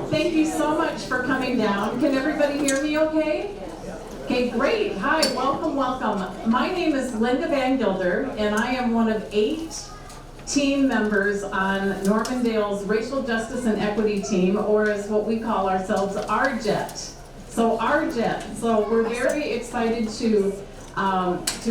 Thank you so much for coming down. Can everybody hear me okay? Okay, great. Hi, welcome, welcome. My name is Linda Van Gilder, and I am one of 8 team members on Normandale's Racial Justice and Equity team, or as what we call ourselves, RJET. So RJET. So we're very excited to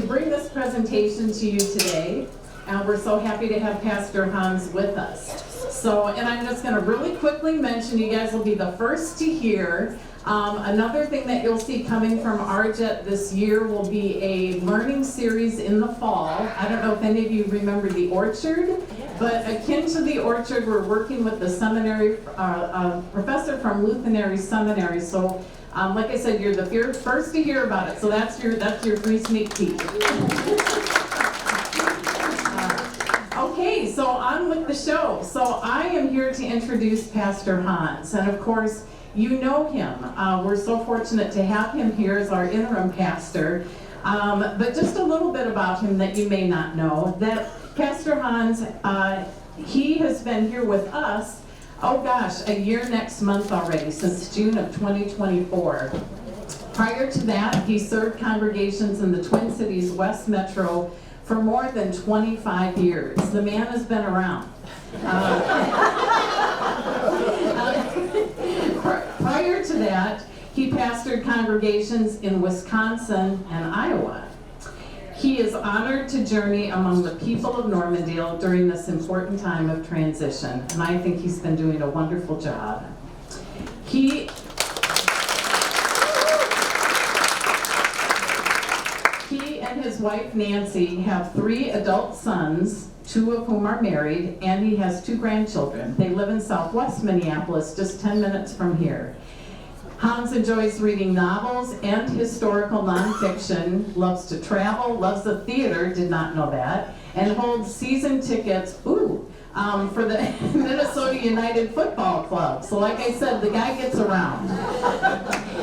bring this presentation to you today. And we're so happy to have Pastor Hans with us. So, and I'm just going to really quickly mention, you guys will be the first to hear. Another thing that you'll see coming from RJET this year will be a learning series in the fall. I don't know if any of you remember the Orchard, but akin to the Orchard, we're working with the seminary, professor from Lutheran Seminary. So, like I said, you're the first to hear about it. So that's your free sneak peek. Okay, so on with the show. So I am here to introduce Pastor Hans, and of course, you know him. We're so fortunate to have him here as our interim pastor. But just a little bit about him that you may not know, that Pastor Hans, he has been here with us, oh gosh, a year next month already, since June of 2024. Prior to that, he served congregations in the Twin Cities West Metro for more than 25 years. The man has been around. Prior to that, he pastored congregations in Wisconsin and Iowa. He is honored to journey among the people of Normandale during this important time of transition, and I think he's been doing a wonderful job. He and his wife Nancy have 3 adult sons, 2 of whom are married, and he has 2 grandchildren. They live in Southwest Minneapolis, just 10 minutes from here. Hans enjoys reading novels and historical nonfiction, loves to travel, loves the theater, did not know that, and holds season tickets, for the Minnesota United Football Club. So like I said, the guy gets around.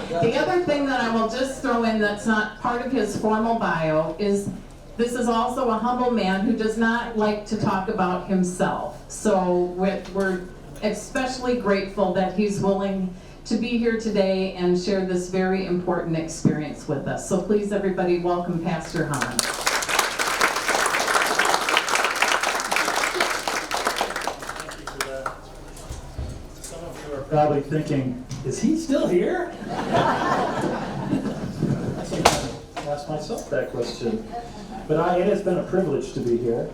The other thing that I will just throw in that's not part of his formal bio is this is also a humble man who does not like to talk about himself. So we're especially grateful that he's willing to be here today and share this very important experience with us. So please, everybody, welcome Pastor Hans. Thank you for that. Some of you are probably thinking, is he still here? I sometimes ask myself that question. But it has been a privilege to be here.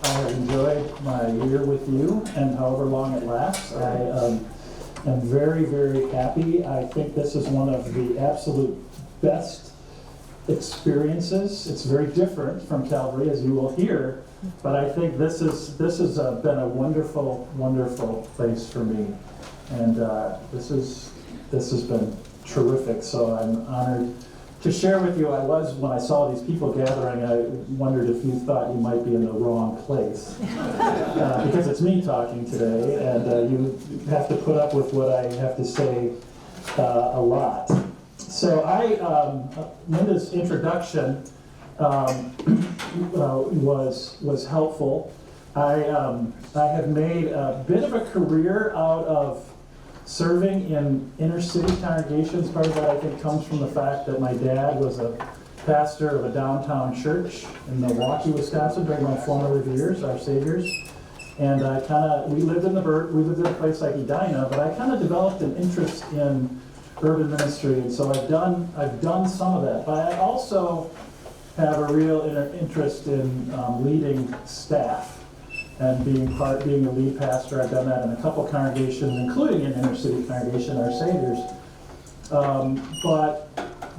I have enjoyed my year with you, and however long it lasts. I'm very, very happy. I think this is one of the absolute best experiences. It's very different from Calvary, as you will hear, but I think this has been a wonderful, wonderful place for me, and this has been terrific. So I'm honored to share with you. When I saw these people gathering, I wondered if you thought you might be in the wrong place. Because it's me talking today, and you have to put up with what I have to say a lot. So Linda's introduction was helpful. I have made a bit of a career out of serving in inner city congregations. Part of that I think comes from the fact that my dad was a pastor of a downtown church in Milwaukee, Wisconsin during my formative years, Our Savior's. And we lived in a place like Edina, but I kind of developed an interest in urban ministry, and so I've done some of that. But I also have a real interest in leading staff. And being a lead pastor. I've done that in a couple congregations, including an inner city congregation, Our Savior's. But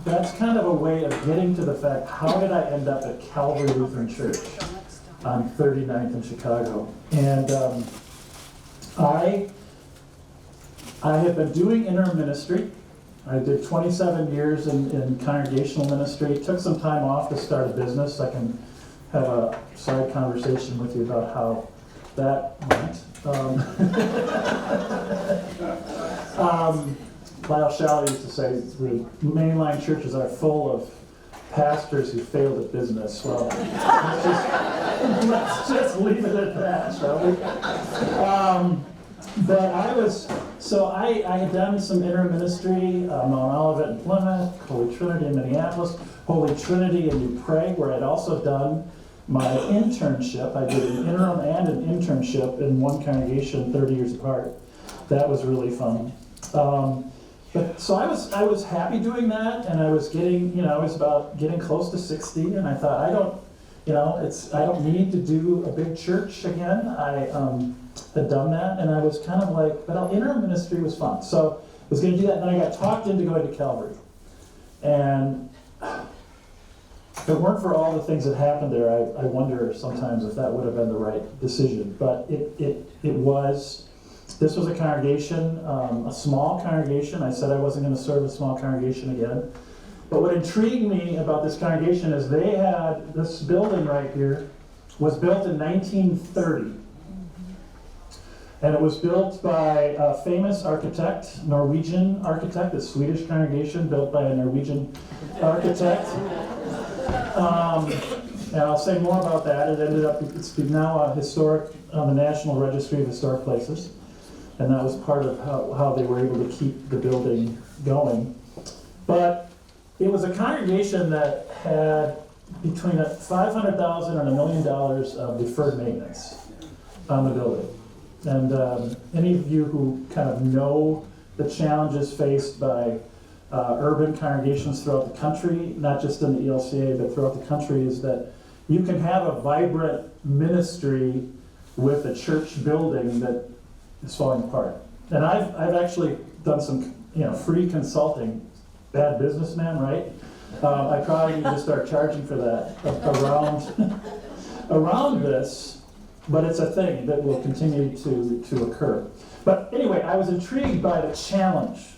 that's kind of a way of getting to the fact, how did I end up at Calvary Lutheran Church on 39th in Chicago? And I have been doing interim ministry. I did 27 years in congregational ministry, took some time off to start a business. I can have a side conversation with you about how that went. Lyle Shalley used to say the mainline churches are full of pastors who failed at business. Well, let's just leave it at that, shall we? I had done some interim ministry, Mount Olivet in Plymouth, Holy Trinity in Minneapolis, Holy Trinity in New Prague, where I'd also done my internship. I did an interim and an internship in one congregation 30 years apart. That was really fun. So I was happy doing that, and I was getting, I was about getting close to 60, and I thought, I don't need to do a big church again. I had done that, and I was kind of like, but interim ministry was fun. So I was going to do that, and then I got talked into going to Calvary. And if it weren't for all the things that happened there, I wonder sometimes if that would have been the right decision. But it was. This was a congregation, a small congregation. I said I wasn't going to serve a small congregation again. But what intrigued me about this congregation is they had this building right here was built in 1930. And it was built by a famous architect, Norwegian architect, a Swedish congregation built by a Norwegian architect. And I'll say more about that. It ended up, it's now a historic, on the National Registry of Historic Places. And that was part of how they were able to keep the building going. But it was a congregation that had between $500,000 and $1 million of deferred maintenance on the building. And any of you who kind of know the challenges faced by urban congregations throughout the country, not just in the ELCA, but throughout the country, is that you can have a vibrant ministry with a church building that is falling apart. And I've actually done some free consulting. Bad businessman, right? I probably need to start charging for that around this, but it's a thing that will continue to occur. But anyway, I was intrigued by the challenge.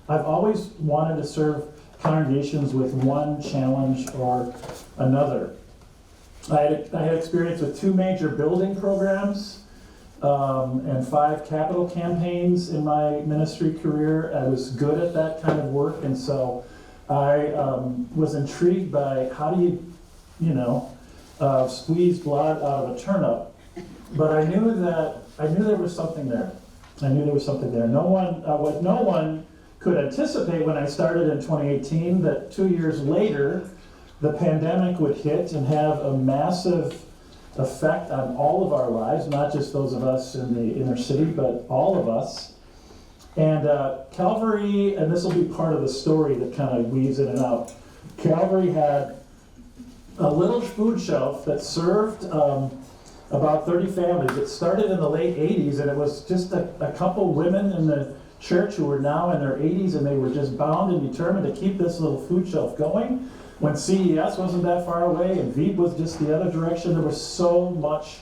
I've always wanted to serve congregations with one challenge or another. I had experience with 2 major building programs and 5 capital campaigns in my ministry career. I was good at that kind of work, and so I was intrigued by how do you, squeeze blood out of a turnip. But I knew there was something there. No one could anticipate when I started in 2018 that 2 years later the pandemic would hit and have a massive effect on all of our lives, not just those of us in the inner city, but all of us. And Calvary, and this will be part of the story that kind of weaves in and out, Calvary had a little food shelf that served about 30 families. It started in the late 80s, and it was just a couple women in the church who were now in their 80s, and they were just bound and determined to keep this little food shelf going. When CES wasn't that far away, and Veep was just the other direction, there was so much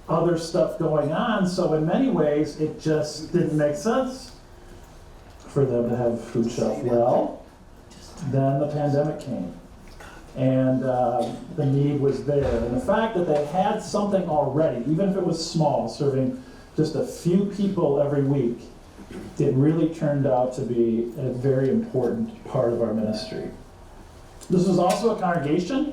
other stuff going on, so in many ways, it just didn't make sense for them to have a food shelf. Well, then the pandemic came, and the need was there. And the fact that they had something already, even if it was small, serving just a few people every week, it really turned out to be a very important part of our ministry. This was also a congregation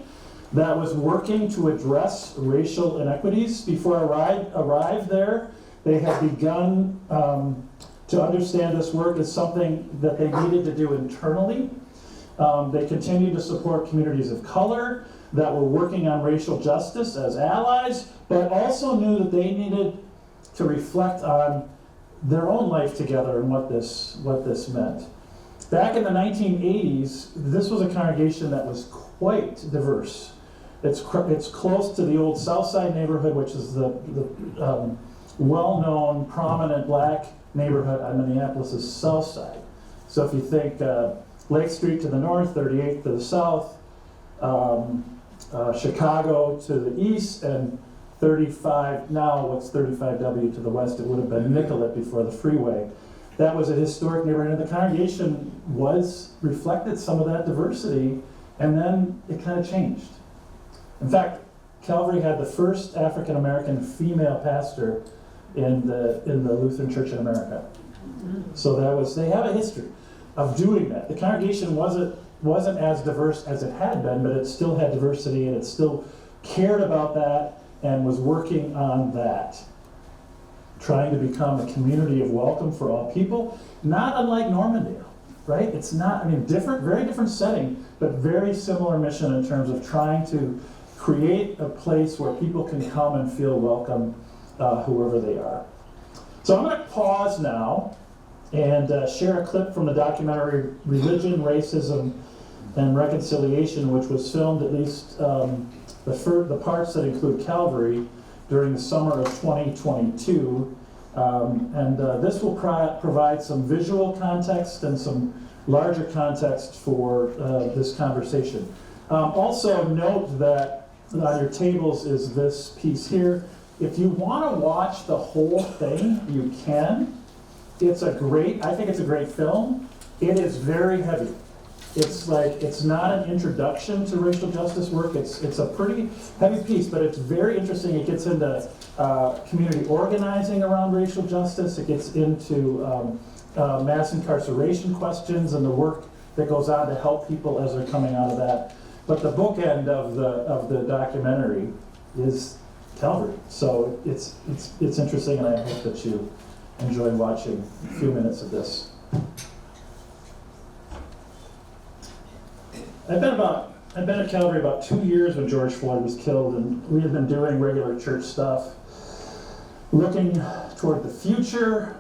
that was working to address racial inequities. Before I arrived there, they had begun to understand this work as something that they needed to do internally. They continued to support communities of color that were working on racial justice as allies, but also knew that they needed to reflect on their own life together and what this meant. Back in the 1980s, this was a congregation that was quite diverse. It's close to the old South Side neighborhood, which is the well-known, prominent black neighborhood on Minneapolis' South Side. So if you think Lake Street to the north, 38th to the south, Chicago to the east, and 35, now what's 35W to the west, it would have been Nicollet before the freeway. That was a historic neighborhood, and the congregation reflected some of that diversity, and then it kind of changed. In fact, Calvary had the first African-American female pastor in the Lutheran Church in America. So they have a history of doing that. The congregation wasn't as diverse as it had been, but it still had diversity, and it still cared about that and was working on that. trying to become a community of welcome for all people, not unlike Normandale, right? It's not, I mean, different, very different setting, but very similar mission in terms of trying to create a place where people can come and feel welcome, whoever they are. So I'm going to pause now and share a clip from the documentary Religion, Racism, and Reconciliation, which was filmed, at least the parts that include Calvary, during the summer of 2022. This will provide some visual context and some larger context for this conversation. Also note that on your tables is this piece here. If you want to watch the whole thing, you can. I think it's a great film. It is very heavy. It's not an introduction to racial justice work. It's a pretty heavy piece, but it's very interesting. It gets into community organizing around racial justice. It gets into mass incarceration questions and the work that goes on to help people as they're coming out of that. But the bookend of the documentary is Calvary. So it's interesting, and I hope that you enjoy watching a few minutes of this. I've been at Calvary about 2 years when George Floyd was killed, and we have been doing regular church stuff, looking toward the future.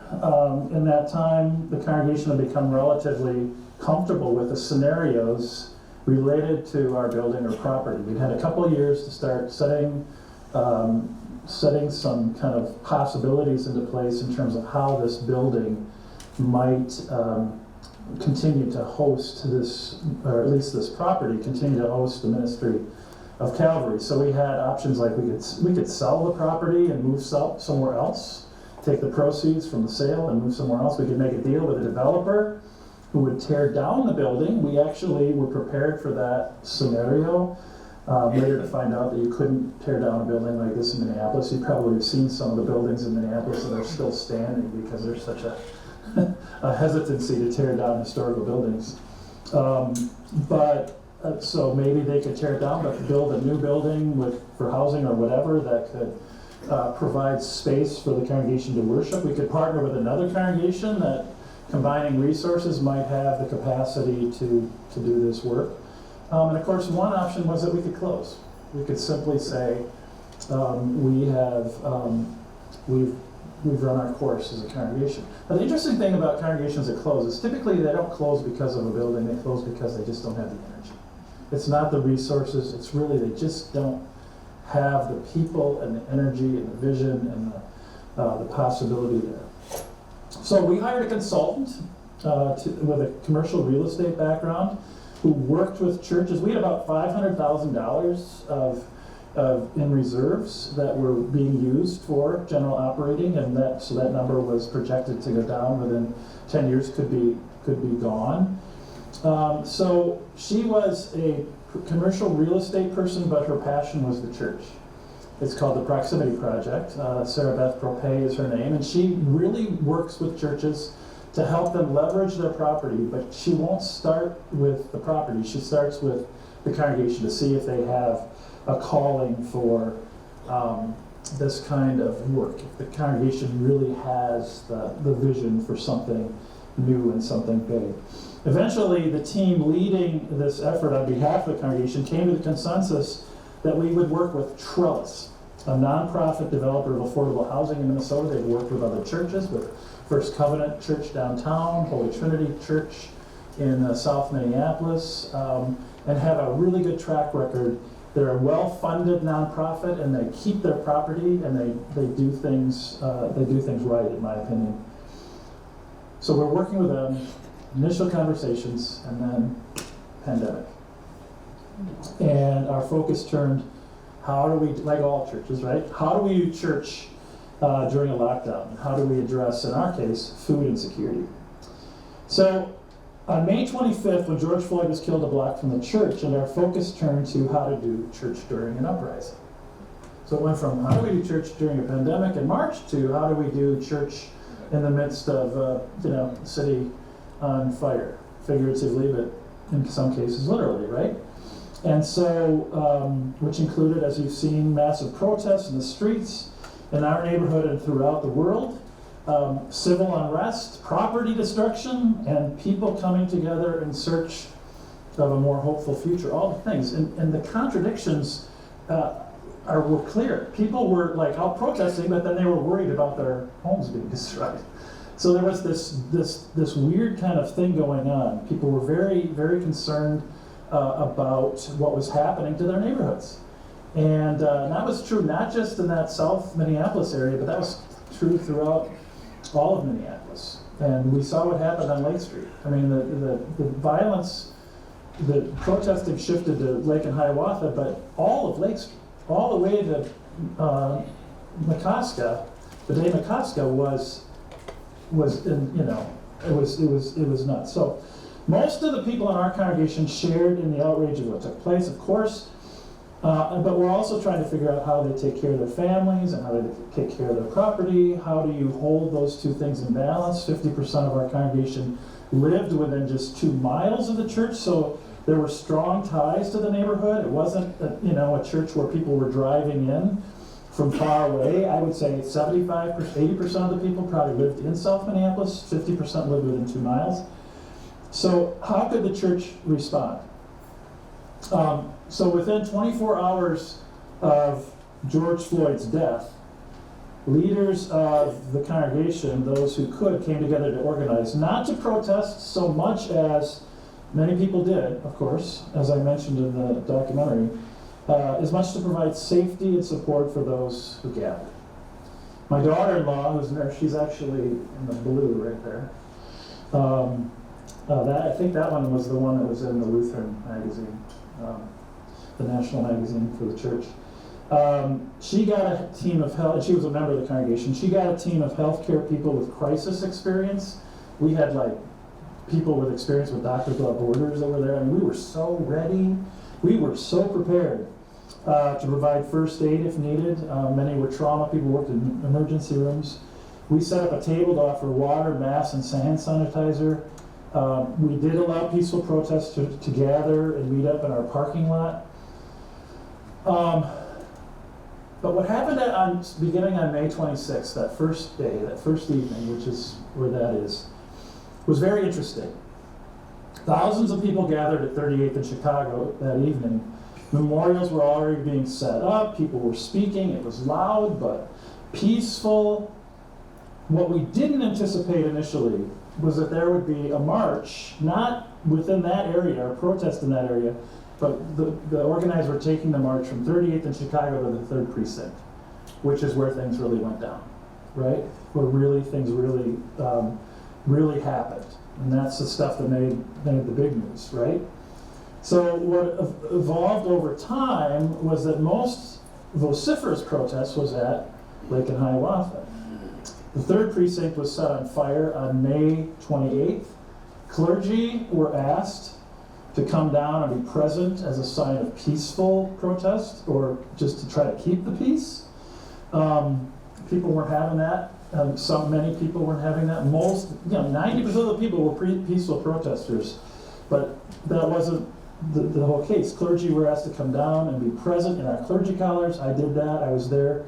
In that time, the congregation had become relatively comfortable with the scenarios related to our building or property. We'd had a couple of years to start setting some kind of possibilities into place in terms of how this building might continue to host this, or at least this property, continue to host the ministry of Calvary. So we had options like we could sell the property and move somewhere else, take the proceeds from the sale and move somewhere else. We could make a deal with a developer who would tear down the building. We actually were prepared for that scenario. Later to find out that you couldn't tear down a building like this in Minneapolis. You probably have seen some of the buildings in Minneapolis that are still standing because there's such a hesitancy to tear down historical buildings. So maybe they could tear it down, but build a new building for housing or whatever that could provide space for the congregation to worship. We could partner with another congregation that, combining resources, might have the capacity to do this work. And of course, one option was that we could close. We could simply say, we've run our course as a congregation. Now, the interesting thing about congregations that close is typically they don't close because of a building, they close because they just don't have the energy. It's not the resources, it's really they just don't have the people and the energy and the vision and the possibility there. So we hired a consultant with a commercial real estate background who worked with churches. We had about $500,000 in reserves that were being used for general operating, and so that number was projected to go down within 10 years, could be gone. So she was a commercial real estate person, but her passion was the church. It's called the Proximity Project. Sarah Beth Propay is her name, and she really works with churches to help them leverage their property, but she won't start with the property. She starts with the congregation to see if they have a calling for this kind of work, if the congregation really has the vision for something new and something big. Eventually, the team leading this effort on behalf of the congregation came to the consensus that we would work with Trellis, a nonprofit developer of affordable housing in Minnesota. They've worked with other churches, with First Covenant Church downtown, Holy Trinity Church in South Minneapolis, and have a really good track record. They're a well-funded nonprofit, and they keep their property, and they do things right, in my opinion. So we're working with them, initial conversations, and then pandemic. And our focus turned, how do we, like all churches, right? How do we do church during a lockdown? How do we address, in our case, food insecurity? So on May 25th, when George Floyd was killed a block from the church, and our focus turned to how to do church during an uprising. So it went from how do we do church during a pandemic in March to how do we do church in the midst of the city on fire, figuratively, but in some cases literally, right? And so, which included, as you've seen, massive protests in the streets, in our neighborhood and throughout the world. Civil unrest, property destruction, and people coming together in search of a more hopeful future, all the things. And the contradictions were clear. People were like out protesting, but then they were worried about their homes being destroyed. So there was this weird kind of thing going on. People were very, very concerned about what was happening to their neighborhoods. And that was true not just in that South Minneapolis area, but that was true throughout all of Minneapolis. And we saw what happened on Lake Street. I mean, the violence, the protesting shifted to Lake and Hiawatha, but all of Lake Street, all the way to McCoska, the day McCoska was in, it was nuts. So most of the people in our congregation shared in the outrage of what took place, of course, but we're also trying to figure out how they take care of their families and how they take care of their property. How do you hold those two things in balance? 50% of our congregation lived within just 2 miles of the church, so there were strong ties to the neighborhood. It wasn't a church where people were driving in from far away. I would say 75%, 80% of the people probably lived in South Minneapolis, 50% lived within 2 miles. So how could the church respond? So within 24 hours of George Floyd's death, leaders of the congregation, those who could, came together to organize, not to protest so much as many people did, of course, as I mentioned in the documentary, as much to provide safety and support for those who gathered. My daughter-in-law, who's there, she's actually in the blue right there. I think that one was the one that was in the Lutheran magazine, the national magazine for the church. She got a team of health, and she was a member of the congregation. She got a team of healthcare people with crisis experience. We had people with experience with Doctors Without Borders that were there. I mean, we were so ready. We were so prepared to provide first aid if needed. Many were trauma. People worked in emergency rooms. We set up a table to offer water, masks, and hand sanitizer. We did allow peaceful protests to gather and meet up in our parking lot. But what happened beginning on May 26th, that first day, that first evening, which is where that is, was very interesting. Thousands of people gathered at 38th in Chicago that evening. Memorials were already being set up. People were speaking. It was loud but peaceful. What we didn't anticipate initially was that there would be a march, not within that area, or protest in that area, but the organizers were taking the march from 38th in Chicago to the 3rd Precinct, which is where things really went down, right? Where things really happened. And that's the stuff that made the big news, right? So what evolved over time was that most vociferous protest was at Lake and Hiawatha. The 3rd Precinct was set on fire on May 28th. Clergy were asked to come down and be present as a sign of peaceful protest, or just to try to keep the peace. People weren't having that. Many people weren't having that. 90% of the people were peaceful protesters, but that wasn't the whole case. Clergy were asked to come down and be present in our clergy collars. I did that. I was there.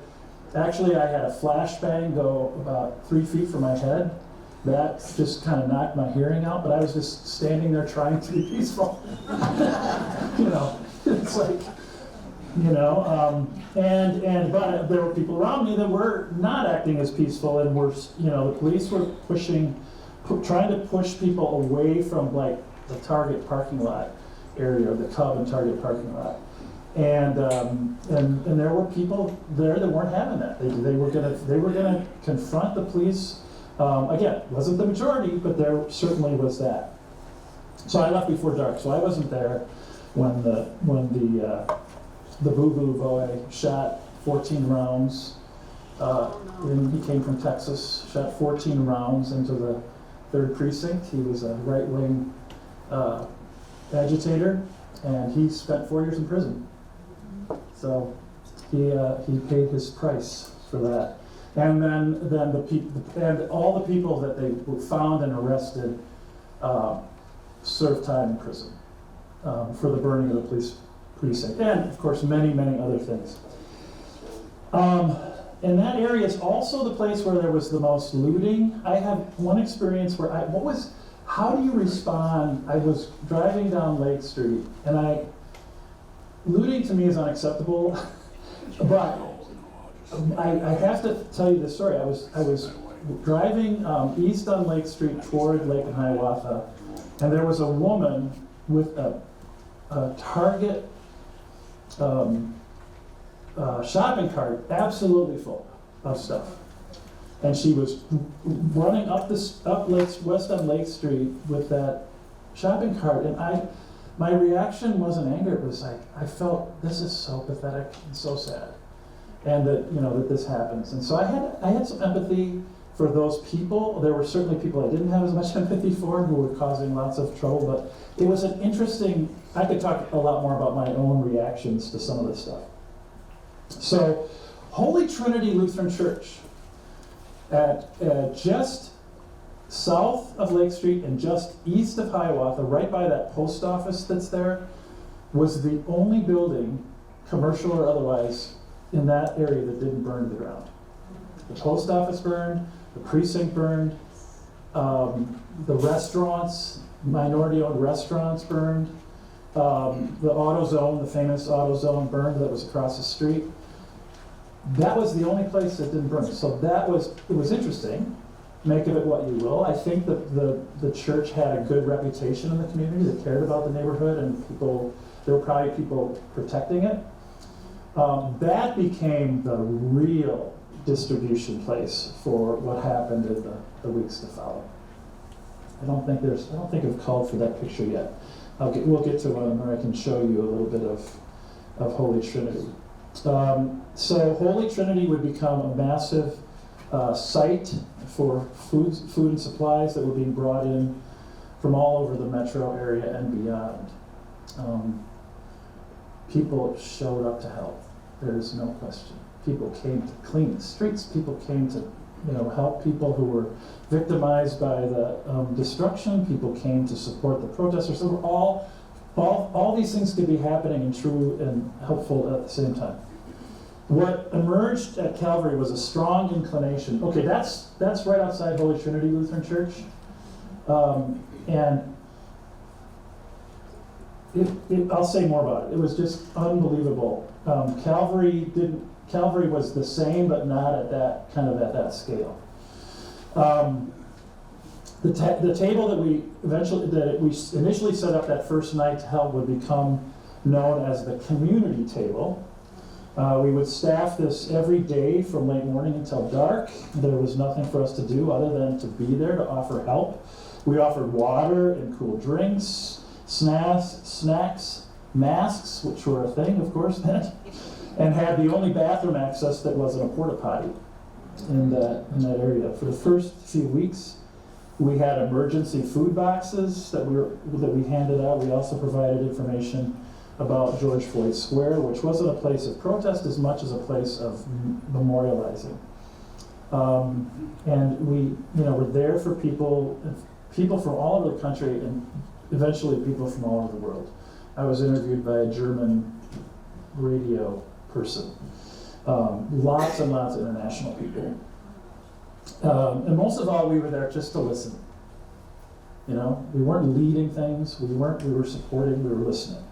Actually, I had a flashbang go about 3 feet from my head. That just kind of knocked my hearing out, but I was just standing there trying to be peaceful. It's like, but there were people around me that were not acting as peaceful, and the police were trying to push people away from the Target parking lot area, the Cub and Target parking lot. And there were people there that weren't having that. They were gonna confront the police. Again, wasn't the majority, but there certainly was that. So I left before dark, so I wasn't there when the Boo Boo boy shot 14 rounds. He came from Texas, shot 14 rounds into the 3rd Precinct. He was a right-wing agitator, and he spent 4 years in prison. So he paid his price for that. And then all the people that they were found and arrested served time in prison for the burning of the police precinct, and of course many other things. And that area is also the place where there was the most looting. I have one experience where how do you respond? I was driving down Lake Street, and looting to me is unacceptable, but I have to tell you this story. I was driving east on Lake Street toward Lake and Hiawatha, and there was a woman with a Target shopping cart absolutely full of stuff. And she was running west on Lake Street with that shopping cart, and my reaction wasn't anger. It was like, I felt, this is so pathetic and so sad, and that this happens. And so I had some empathy for those people. There were certainly people I didn't have as much empathy for who were causing lots of trouble, but it was an interesting, I could talk a lot more about my own reactions to some of this stuff. So, Holy Trinity Lutheran Church, at just south of Lake Street and just east of Hiawatha, right by that post office that's there, was the only building, commercial or otherwise, in that area that didn't burn to the ground. The post office burned, the precinct burned, the restaurants, minority-owned restaurants burned, the AutoZone, the famous AutoZone burned that was across the street. That was the only place that didn't burn. So it was interesting. Make of it what you will. I think that the church had a good reputation in the community. They cared about the neighborhood, and there were probably people protecting it. That became the real distribution place for what happened in the weeks to follow. I don't think I've called for that picture yet. We'll get to one where I can show you a little bit of Holy Trinity. So Holy Trinity would become a massive site for food and supplies that were being brought in from all over the metro area and beyond. People showed up to help. There is no question. People came to clean the streets. People came to help people who were victimized by the destruction. People came to support the protesters. So all these things could be happening and true and helpful at the same time. What emerged at Calvary was a strong inclination. Okay, that's right outside Holy Trinity Lutheran Church, and I'll say more about it. It was just unbelievable. Calvary was the same, but not at that scale. The table that we initially set up that first night to help would become known as the community table. We would staff this every day from late morning until dark. There was nothing for us to do other than to be there to offer help. We offered water and cool drinks, snacks, masks, which were a thing, of course, then, and had the only bathroom access that wasn't a porta potty in that area. For the first few weeks, we had emergency food boxes that we handed out. We also provided information about George Floyd Square, which wasn't a place of protest as much as a place of memorializing. And we, were there for people from all over the country and eventually people from all over the world. I was interviewed by a German radio person. Lots and lots of international people. And most of all, we were there just to listen. We weren't leading things. We were supporting, we were listening.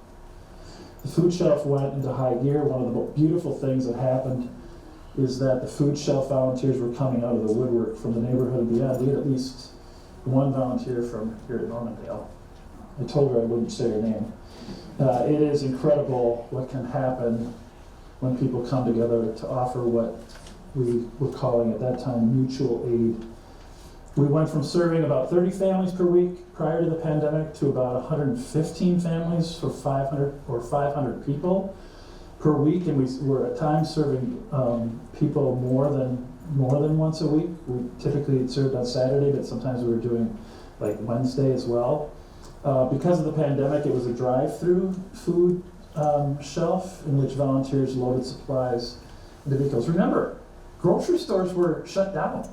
The food shelf went into high gear. One of the beautiful things that happened is that the food shelf volunteers were coming out of the woodwork from the neighborhood and beyond. We had at least one volunteer from here at Normandale. I told her I wouldn't say her name. It is incredible what can happen when people come together to offer what we were calling at that time mutual aid. We went from serving about 30 families per week prior to the pandemic to about 115 families for 500 people per week, and we were at times serving people more than once a week. We typically served on Saturday, but sometimes we were doing like Wednesday as well. Because of the pandemic, it was a drive-through food shelf in which volunteers loaded supplies into vehicles. Remember, grocery stores were shut down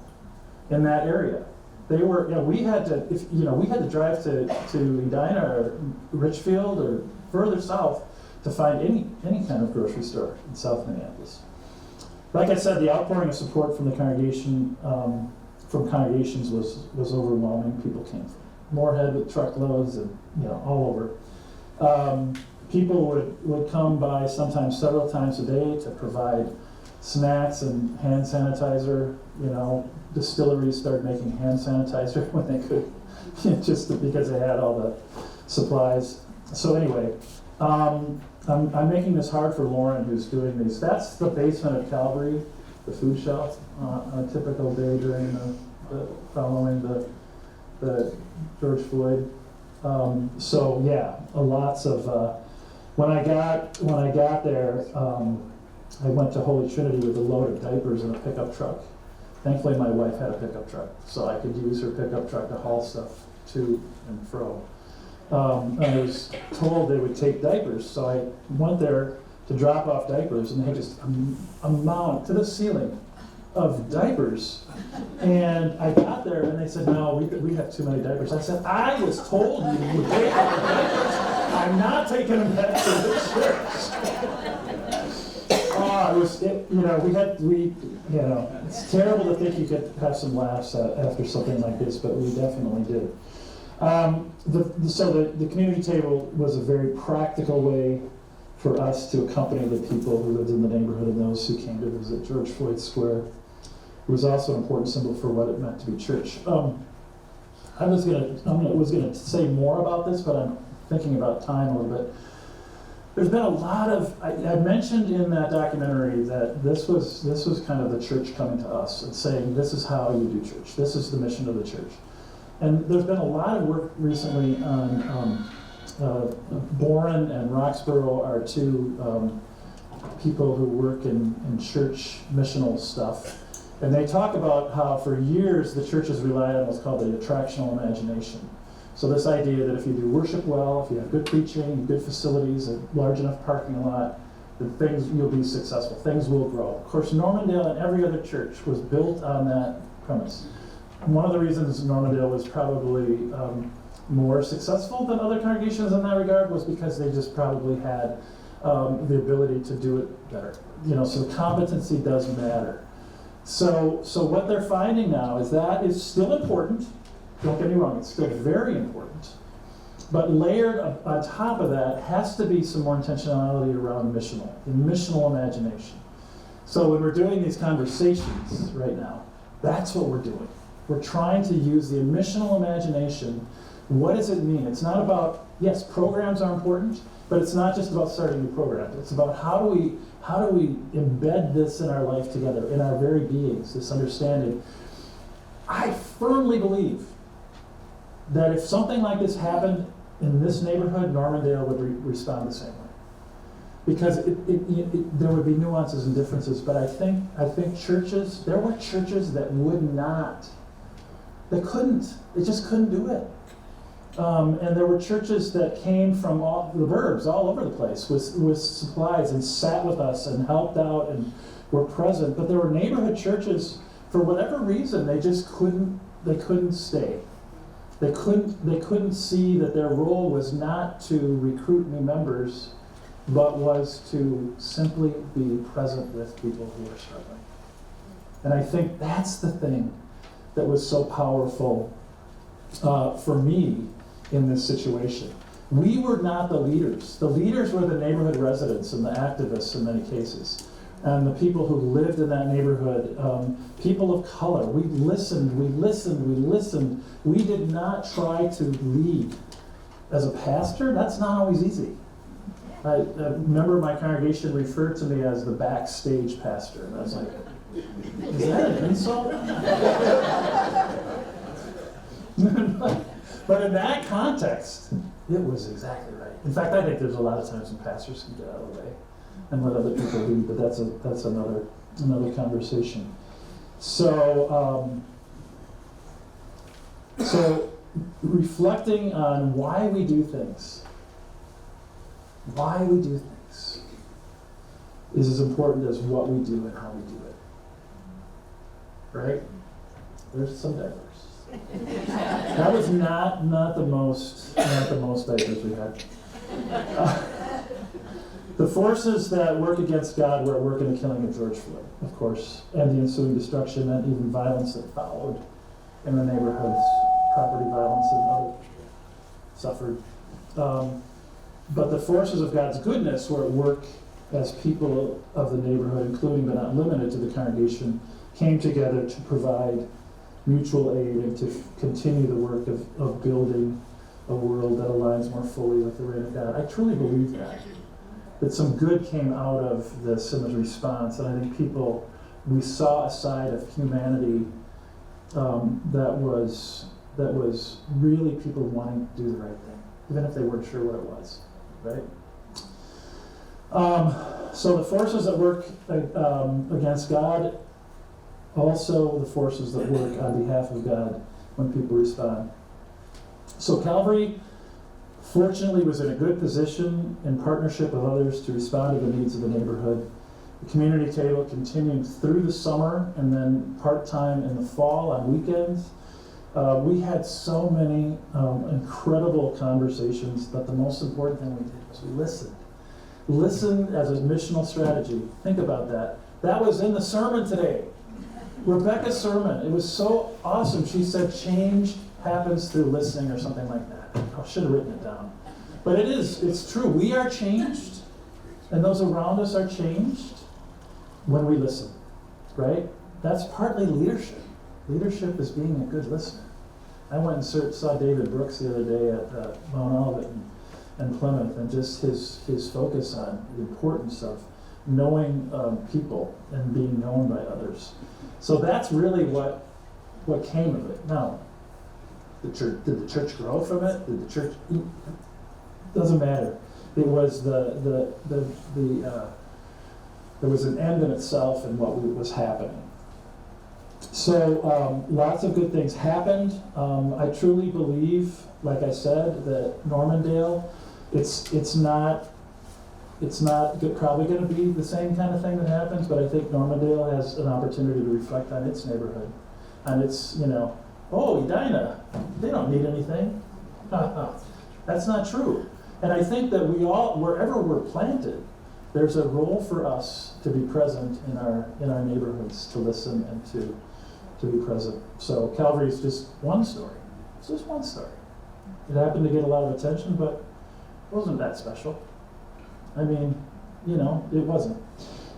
in that area. They were, we had to drive to Edina or Richfield or further south to find any kind of grocery store in South Minneapolis. like I said, the outpouring of support from the congregation, from congregations was overwhelming. People came from Moorhead with truckloads and, all over. People would come by sometimes several times a day to provide snacks and hand sanitizer. Distilleries started making hand sanitizer when they could, just because they had all the supplies. So anyway, I'm making this hard for Lauren, who's doing these. That's the basement of Calvary, the food shelf, on a typical day during the following the George Floyd. So yeah, lots of. When I got there, I went to Holy Trinity with a load of diapers in a pickup truck. Thankfully, my wife had a pickup truck, so I could use her pickup truck to haul stuff to and fro. I was told they would take diapers, so I went there to drop off diapers, and they had just a mount to the ceiling of diapers. And I got there, and they said, "No, we have too many diapers." I said, "I was told you would take all the diapers. I'm not taking them back to the church." It's terrible to think you could have some laughs after something like this, but we definitely did. So the community table was a very practical way for us to accompany the people who lived in the neighborhood and those who came to visit George Floyd Square. It was also an important symbol for what it meant to be church. I was gonna say more about this, but I'm thinking about time a little bit. There's been a lot of, I mentioned in that documentary that this was kind of the church coming to us and saying, this is how you do church. This is the mission of the church. And there's been a lot of work recently on, Boren and Roxborough are two people who work in church missional stuff. And they talk about how for years the church has relied on what's called the attractional imagination. So this idea that if you do worship well, if you have good preaching, good facilities, a large enough parking lot, that you'll be successful, things will grow. Of course, Normandale and every other church was built on that premise. One of the reasons Normandale was probably more successful than other congregations in that regard was because they just probably had the ability to do it better. So the competency does matter. So what they're finding now is that is still important. Don't get me wrong, it's still very important. But layered on top of that has to be some more intentionality around the missional imagination. So when we're doing these conversations right now, that's what we're doing. We're trying to use the missional imagination. What does it mean? It's not about, yes, programs are important, but it's not just about starting new programs. It's about how do we embed this in our life together, in our very beings, this understanding. I firmly believe that if something like this happened in this neighborhood, Normandale would respond the same way. Because there would be nuances and differences, but I think churches, there were churches that would not, they just couldn't do it. And there were churches that came from all the burbs, all over the place, with supplies and sat with us and helped out and were present. But there were neighborhood churches, for whatever reason, they couldn't stay. They couldn't see that their role was not to recruit new members, but was to simply be present with people who were struggling. And I think that's the thing that was so powerful for me in this situation. We were not the leaders. The leaders were the neighborhood residents and the activists in many cases. And the people who lived in that neighborhood, people of color. We listened. We did not try to lead. As a pastor, that's not always easy. I remember my congregation referred to me as the backstage pastor. And I was like, is that an insult? But in that context, it was exactly right. In fact, I think there's a lot of times when pastors can get out of the way and let other people lead, but that's another conversation. So reflecting on why we do things is as important as what we do and how we do it. Right? There's some diapers. That was not the most diapers we had. The forces that work against God were at work in the killing of George Floyd, of course, and the ensuing destruction and even violence that followed in the neighborhoods, property violence and others suffered. But the forces of God's goodness were at work as people of the neighborhood, including but not limited to the congregation, came together to provide mutual aid and to continue the work of building a world that aligns more fully with the reign of God. I truly believe that some good came out of this in the response, and I think we saw a side of humanity that was really people wanting to do the right thing, even if they weren't sure what it was, right? So the forces that work against God, also the forces that work on behalf of God when people respond. So Calvary, fortunately, was in a good position in partnership with others to respond to the needs of the neighborhood. The community table continued through the summer and then part-time in the fall on weekends. We had so many incredible conversations, but the most important thing we did was we listened. Listen as a missional strategy. Think about that. That was in the sermon today. Rebecca's sermon. It was so awesome. She said change happens through listening or something like that. I should have written it down. But it's true. We are changed, and those around us are changed when we listen, right? That's partly leadership. Leadership is being a good listener. I went and saw David Brooks the other day at Mount Olivet and Plymouth, and just his focus on the importance of knowing people and being known by others. So that's really what came of it. Now, did the church grow from it? Did the church? Doesn't matter. It was there was an end in itself in what was happening. So lots of good things happened. I truly believe, like I said, that Normandale, it's not probably going to be the same kind of thing that happens, but I think Normandale has an opportunity to reflect on its neighborhood, on its, oh, Edina, they don't need anything. That's not true. And I think that we all, wherever we're planted, there's a role for us to be present in our neighborhoods, to listen and to be present. So Calvary is just one story. It's just one story. It happened to get a lot of attention, but it wasn't that special. I mean, it wasn't.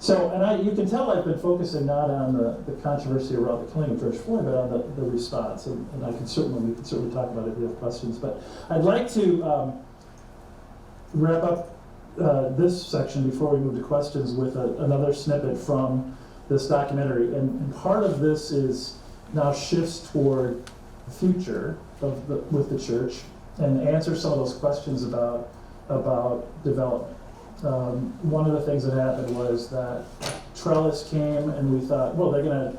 So, and you can tell I've been focusing not on the controversy around the killing of George Floyd, but on the response. And we can certainly talk about it if you have questions. But I'd like to wrap up this section before we move to questions with another snippet from this documentary. And part of this is now shifts toward the future with the church and answer some of those questions about development. One of the things that happened was that Trellis came and we thought, well, they're gonna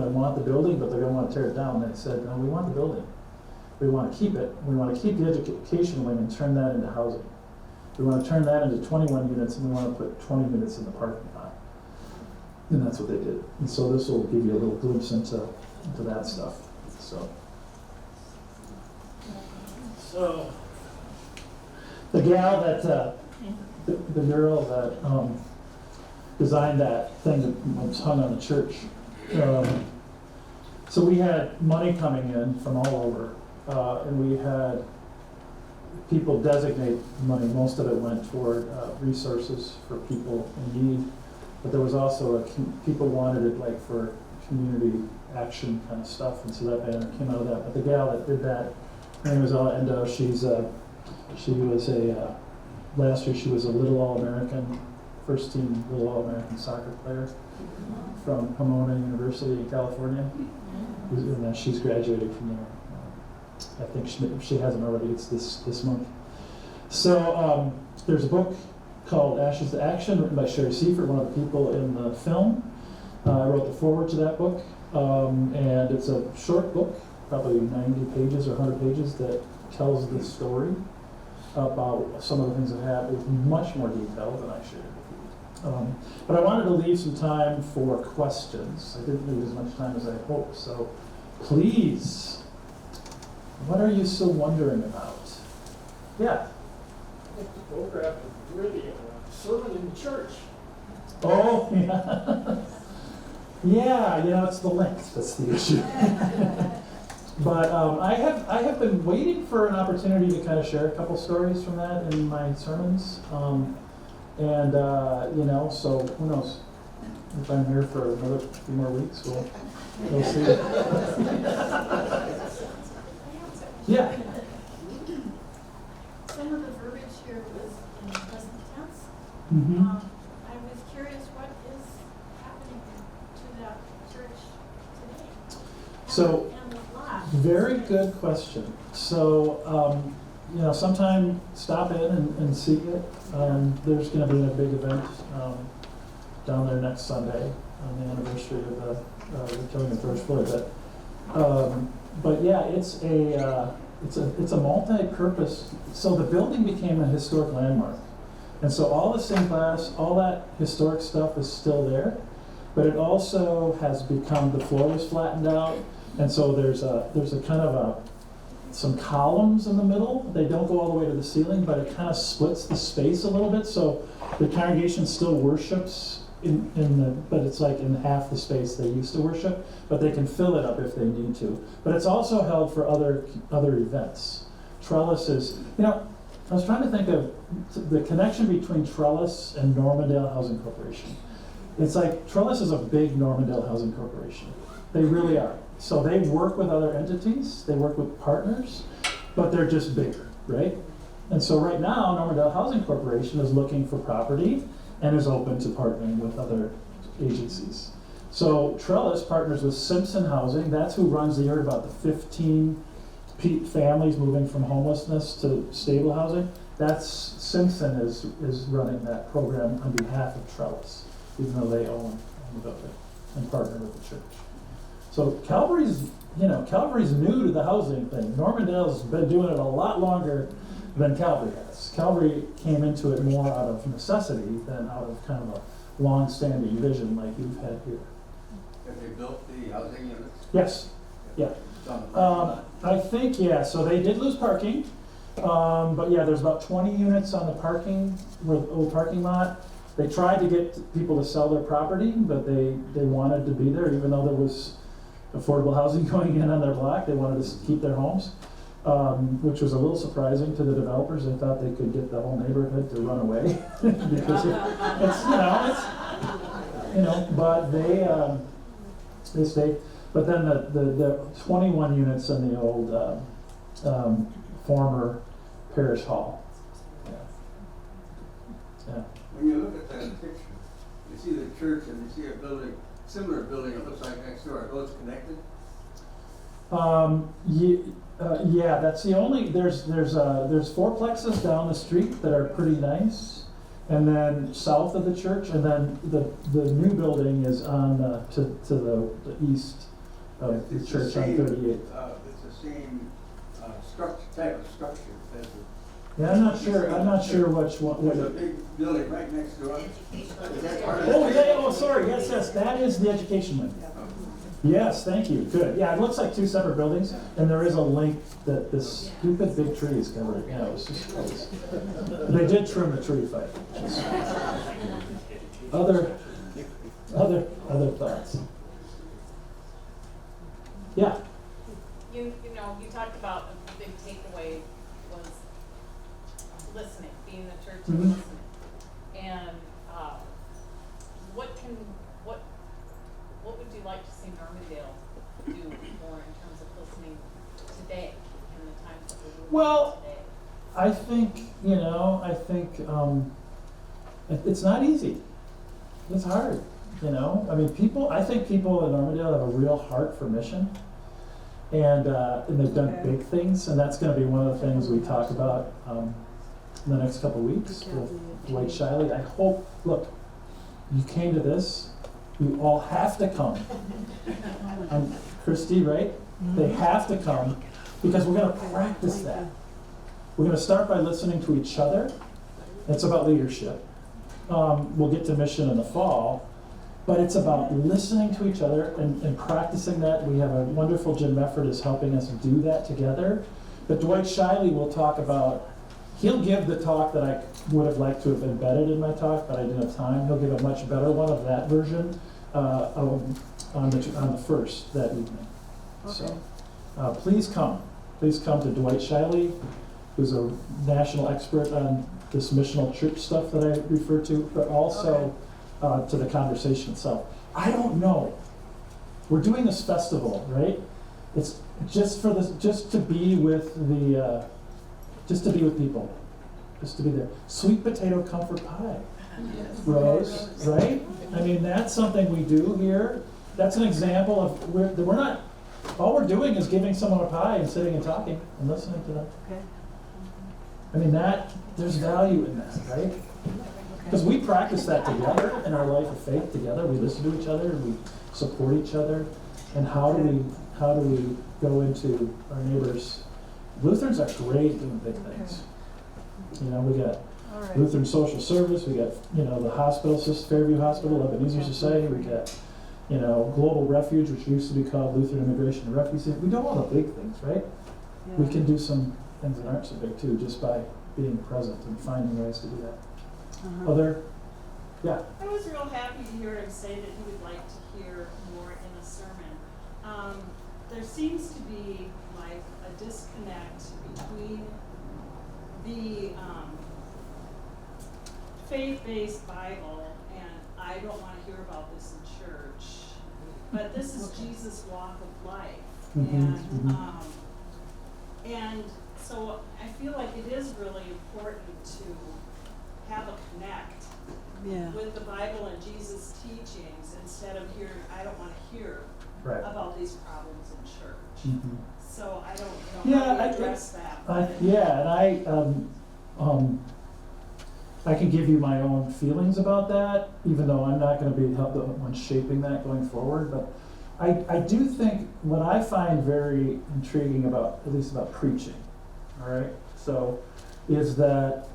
want the building, but they're gonna want to tear it down. And they said, no, we want the building. We want to keep it. We want to keep the education wing and turn that into housing. We want to turn that into 21 units, and we want to put 20 units in the parking lot. And that's what they did. And so this will give you a little glimpse into that stuff. So the gal that the girl that designed that thing that was hung on the church. So we had money coming in from all over, and we had people designate money. Most of it went toward resources for people in need, but there was also people wanted it like for community action kind of stuff, and so that banner came out of that. But the gal that did that, her name was Ella Endo. She was last year she was a Little All-American, first team Little All-American soccer player from Pomona University in California, and she's graduated from there. I think if she hasn't already, it's this month. So there's a book called Ashes to Action, written by Sherry Seifert, one of the people in the film. I wrote the foreword to that book, and it's a short book, probably 90 pages or 100 pages, that tells the story about some of the things that happened with much more detail than I shared with you. But I wanted to leave some time for questions. I didn't leave as much time as I hoped, so please, what are you still wondering about? Yeah? The photograph is really interesting. sermon in church. Oh, yeah. Yeah, you know, it's the length that's the issue. But I have been waiting for an opportunity to kind of share a couple stories from that in my sermons. You know, so who knows? If I'm here for another few more weeks, we'll see. Yeah. Some of the verbiage here was in present tense. Mm-hmm. I was curious, what is happening to that church today? So, And the lot. very good question. So, you know, sometime stop in and see it. There's going to be a big event down there next Sunday on the anniversary of the killing of George Floyd. But yeah, it's a multi-purpose. So the building became a historic landmark, and so all the stained glass, all that historic stuff is still there, but it also has become, the floor was flattened out, and so there's a kind of some columns in the middle. They don't go all the way to the ceiling, but it kind of splits the space a little bit. So the congregation still worships but it's like in half the space they used to worship, but they can fill it up if they need to. But it's also held for other events. Trellis is, you know, I was trying to think of the connection between Trellis and Normandale Housing Corporation. It's like Trellis is a big Normandale Housing Corporation. They really are. So they work with other entities, they work with partners, but they're just bigger, right? And so right now, Normandale Housing Corporation is looking for property and is open to partnering with other agencies. So Trellis partners with Simpson Housing. That's who runs, you heard about the 15 families moving from homelessness to stable housing. That's Simpson is running that program on behalf of Trellis, even though they own the building and partner with the church. So Calvary's new to the housing thing. Normandale's been doing it a lot longer than Calvary has. Calvary came into it more out of necessity than out of kind of a long-standing vision like you've had here. Have they built the housing units? Yes. Yeah. It's on the parking lot? I think, yeah, so they did lose parking, but yeah, there's about 20 units on the old parking lot. They tried to get people to sell their property, but they wanted to be there, even though there was affordable housing going in on their block. They wanted to keep their homes, which was a little surprising to the developers. They thought they could get the whole neighborhood to run away because but they stayed. But then the 21 units in the old former parish hall. Yeah. When you look at that picture, you see the church and you see a building, similar building it looks like next door. Are those connected? Yeah, that's the only, there's fourplexes down the street that are pretty nice, and then south of the church, and then the new building is on to the east of the church on 38. It's the same type of structure as the. Yeah, I'm not sure which one. There's a big building right next door. Is that part of Oh, yeah, oh, sorry, yes, that is the education wing. Yes, thank you, good. Yeah, it looks like two separate buildings, and there is a link that this stupid big tree is covering. Yeah, it was just crazy. They did trim the tree fight. Other thoughts? Yeah. You know, you talked about a big takeaway was listening, being the church and Mhm. listening. And what would you like to see Normandale do more in terms of listening today and the times that we're living Well, today? I think it's not easy. It's hard, you know. I mean, I think people in Normandale have a real heart for mission, and they've done big things, and that's going to be one of the things we talk about in the next couple of weeks with Dwight Shiley. I hope. Look, you came to this. You all have to come. Christy, right? They have to come because we're going to practice that. We're going to start by listening to each other. It's about leadership. We'll get to mission in the fall, but it's about listening to each other and practicing that. We have a wonderful Jim Mefford is helping us do that together. But Dwight Shiley will talk about He'll give the talk that I would have liked to have embedded in my talk, but I didn't have time. He'll give a much better one of that version on the first that evening. So please come. Please come to Dwight Shiley, who's a national expert on this missional church stuff that I refer to, but also to the conversation itself. I don't know. We're doing this festival, right? It's just to be with people, just to be there. Sweet potato comfort pie, Rose, right? I mean, that's something we do here. That's an example of we're not. All we're doing is giving someone a pie and sitting and talking and listening to them. Okay. I mean, there's value in that, right? Because we practice that together in our life of faith together. We listen to each other and we support each other. And how do we go into our neighbors? Lutherans are great doing big things. You know, we got All right. Lutheran Social Service. We got the hospital, Fairview Hospital, Ebenezer Society. We got Global Refuge, which used to be called Lutheran Immigration and Refugee. We do all the big things, right? Yeah. We can do some things that aren't so big too, just by being present and finding ways to do that. Uh-huh. Yeah. I was real happy to hear him say that he would like to hear more in a sermon. There seems to be like a disconnect between the faith-based Bible and I don't want to hear about this in church, but this is Jesus' walk of life. And so I feel like it is really important to have a connect Yeah. with the Bible and Jesus' teachings instead of hearing, I don't want to hear Right. about these problems in church. Mhm. So I don't know how Yeah, you address that. I can give you my own feelings about that, even though I'm not going to be the one shaping that going forward. But I do think what I find very intriguing about, at least about preaching, all right, so is that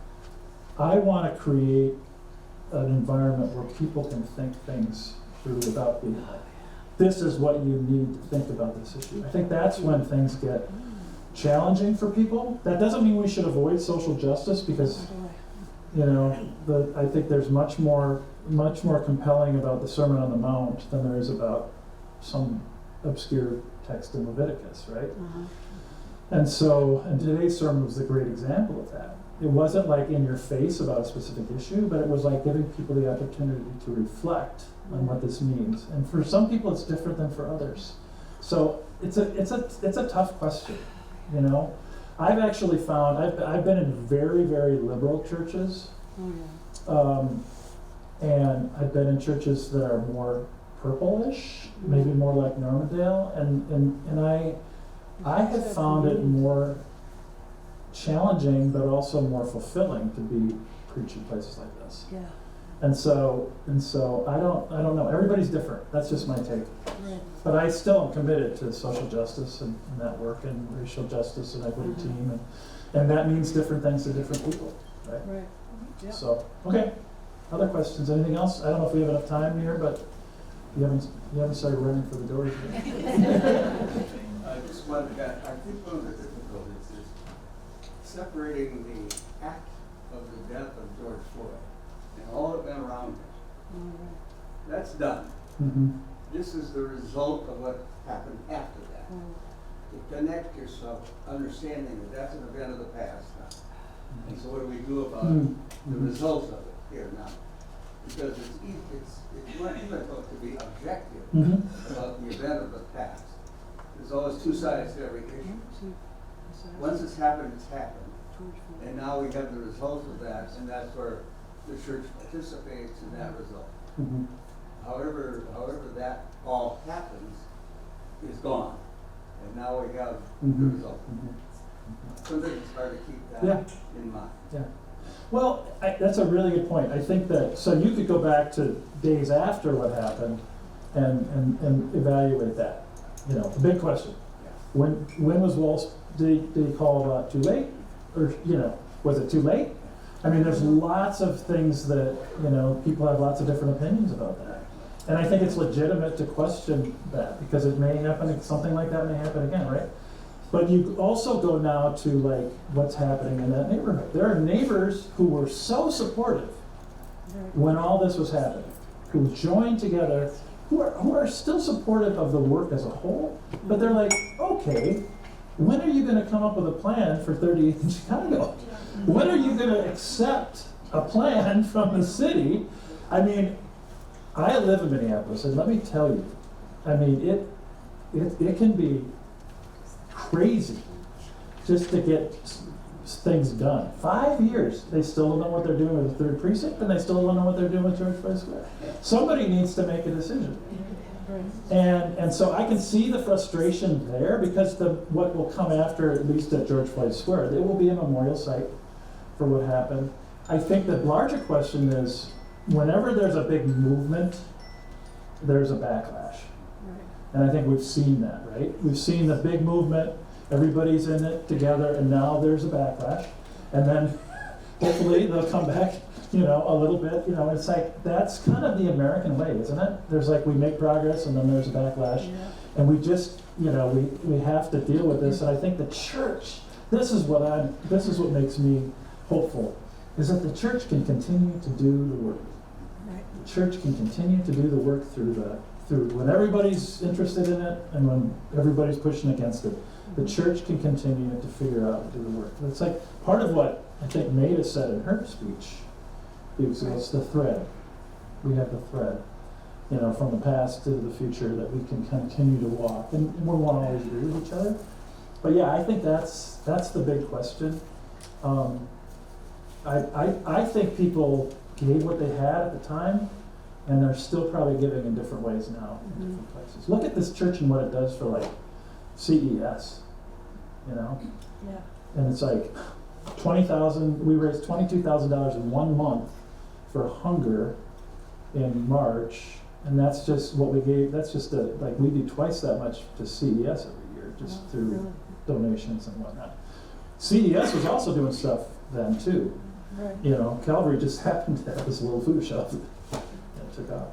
I want to create an environment where people can think things through without being like, this is what you need to think about this issue. I think that's when things get challenging for people. That doesn't mean we should avoid social justice, because I think there's much more compelling about the Sermon on the Mount than there is about some obscure text in Leviticus, right? And today's sermon was a great example of that. It wasn't like in your face about a specific issue, but it was like giving people the opportunity to reflect on what this means. And for some people, it's different than for others. So it's a tough question, I've actually found I've been in very, very liberal churches, and I've been in churches that are more purplish, maybe more like Normandale, and I have found it more challenging, but also more fulfilling to be preaching places like this. Yeah. And so I don't know. Everybody's different. That's just my take. Right. But I still am committed to social justice and that work, and racial justice and equity team, and that means different things to different people, right? Right. Yeah. So, okay. Other questions? Anything else? I don't know if we have enough time here, but you haven't started running for the doors yet. I just wanted to, I think one of the difficulties is separating the act of the death of George Floyd and all that went around it. That's done. Mm-hmm. This is the result of what happened after that. To connect yourself, understanding that that's an event of the past now. And so what do we do about the results of it here now? Because it's more difficult to be objective about the event of the past. There's always two sides to every issue. Once it's happened, and now we have the results of that, and that's where the church participates in that result. However that all happens is gone, and now we have the result. Sometimes it's hard to keep that in mind. Yeah. Well, that's a really good point. I think that, so you could go back to days after what happened and evaluate that. The big question. When was Walsh, did he call too late? Or, was it too late? I mean, there's lots of things that, people have lots of different opinions about that. And I think it's legitimate to question that, because it may happen, something like that may happen again, right? But you also go now to like what's happening in that neighborhood. There are neighbors who were so supportive when all this was happening, who joined together, who are still supportive of the work as a whole, but they're like, okay, when are you gonna come up with a plan for 38th and Chicago? When are you gonna accept a plan from the city? I mean, I live in Minneapolis, and let me tell you, I mean, it can be crazy just to get things done. 5 years, they still don't know what they're doing with the 3rd precinct, and they still don't know what they're doing with George Floyd Square. Somebody needs to make a decision. And so I can see the frustration there, because what will come after, at least at George Floyd Square, there will be a memorial site for what happened. I think the larger question is, whenever there's a big movement, there's a backlash. And I think we've seen that, right? We've seen the big movement, everybody's in it together, and now there's a backlash. And then hopefully they'll come back, a little bit, it's like, that's kind of the American way, isn't it? There's like, we make progress and then there's a backlash. Yeah. And we just, we have to deal with this. And I think the church, this is what makes me hopeful, is that the church can continue to do the work. Right. The church can continue to do the work through when everybody's interested in it and when everybody's pushing against it. The church can continue to figure out and do the work. It's like part of what I think Maida said in her speech, because it's the thread. We have the thread, from the past to the future that we can continue to walk. And we won't always agree with each other. But yeah, I think that's the big question. I think people gave what they had at the time, and they're still probably giving in different ways now in different places. Look at this church and what it does for like CES, Yeah. and it's like we raised $22,000 in 1 month for hunger in March, and that's just what we gave. That's just we do twice that much to CES every year, just through donations and whatnot. CES was also doing stuff then too. Right. Calvary just happened to have this little food shelf that took off.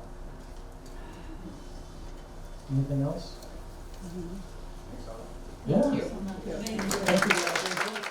Anything else? Yeah. Thank you. Thank you.